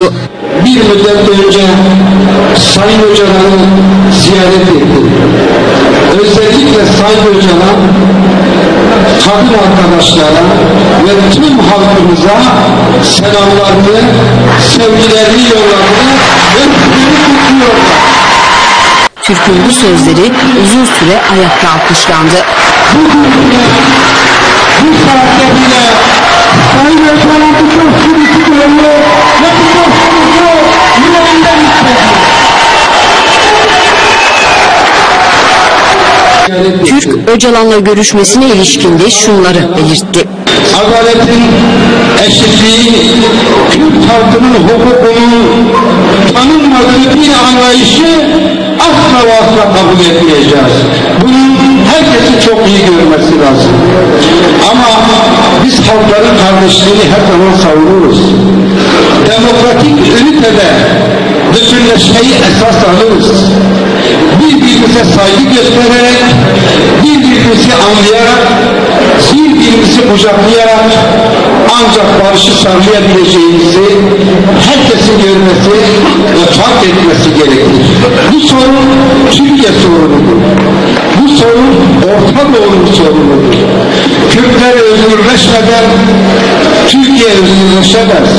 Bir müddet önce Sayın Öcalan'ı ziyaret ettim. Özellikle Sayın Öcalan, kadın arkadaşlara ve tüm halkımıza selamlarını, sevgilerini yolladı ve öpülerini kutluyorlar. Türk'ün bu sözleri uzun süre ayakta alkışlandı. Bu saatte bile Sayın Öcalan'ı çok sürücü görüyor ve bu dostumuzu yüreğinden istedi. Türk, Öcalan'la görüşmesine ilişkin de şunları belirtti. Adaletin, eşitliğin, Türk halkının hukukunun tanınmadığı bir anlayışı asla ve asla kabul etmeyeceğiz. Bunun herkesin çok iyi görmesi lazım. Ama biz halkların kardeşliğini her zaman savunuruz. Demokratik ünitede bütünleşmeyi esas alırız. Birbirimize saygı göstererek, birbirimizi anlayarak, birbirimizi kucaklayarak ancak barışı sağlayabileceğimizi herkesin görmesi ve fark etmesi gerekir. Bu sorun Türkiye sorunudur. Bu sorun Orta Doğu'nun sorunudur. Kürtler özgürleşmeden Türkiye özgürleşemez.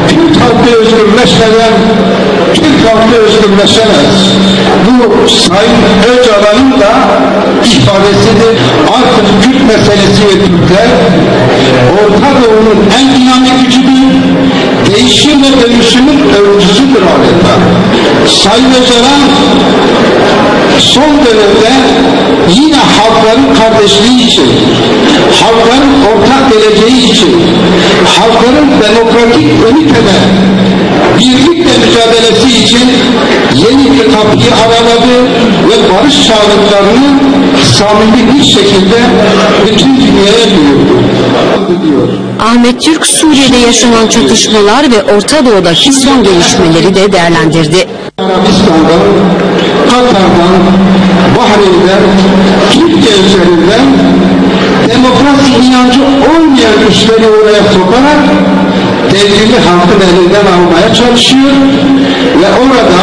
Kürt halkı özgürleşmeden Türk halkı özgürleşemez. Bu Sayın Öcalan'ın da ifadesidir. Artık Kürt meselesi ve Türkler Orta Doğu'nun en dinamik gücüdür. Değişim ve dönüşümün öncüsüdür adeta. Sayın Öcalan son dönemde yine halkların kardeşliği için, halkların ortak geleceği için, halkların demokratik ünitede birlikte mücadelesi için yeni bir kapıyı araladı ve barış çağrılarını samimi bir şekilde bütün dünyaya duyurdu. Ahmet Türk, Suriye'de yaşanan çatışmalar ve Orta Doğu'daki son gelişmeleri de değerlendirdi. Arabistan'dan, Katar'dan, Bahreyn'den, Türkiye üzerinden demokrasi inancı olmayan güçleri oraya sokarak devrini halkın elinden almaya çalışıyor ve orada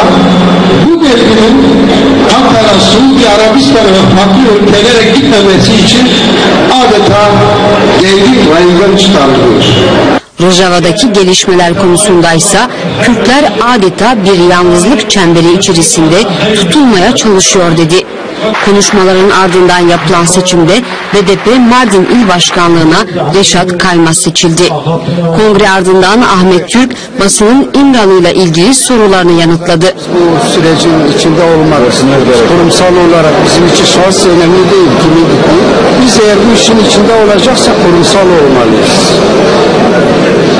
bu devrinin Katar'a, Suudi Arabistan'a ve farklı ülkelere gitmemesi için adeta devrik rayından çıkarılıyor. Rojava'daki gelişmeler konusundaysa Kürtler adeta bir yalnızlık çemberi içerisinde tutulmaya çalışıyor dedi. Konuşmaların ardından yapılan seçimde BDP Mardin İl Başkanlığı'na Reşat Kaymaz seçildi. Kongre ardından Ahmet Türk basının İmralı'yla ilgili sorularını yanıtladı. Bu sürecin içinde olmalıyız. Kurumsal olarak bizim için şahıs önemli değil, kimi değil. Biz eğer bu işin içinde olacaksak kurumsal olmalıyız.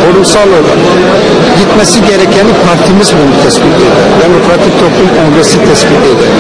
Kurumsal olarak gitmesi gerekeni partimiz bunu tespit eder. Demokratik Toplum Kongresi tespit eder.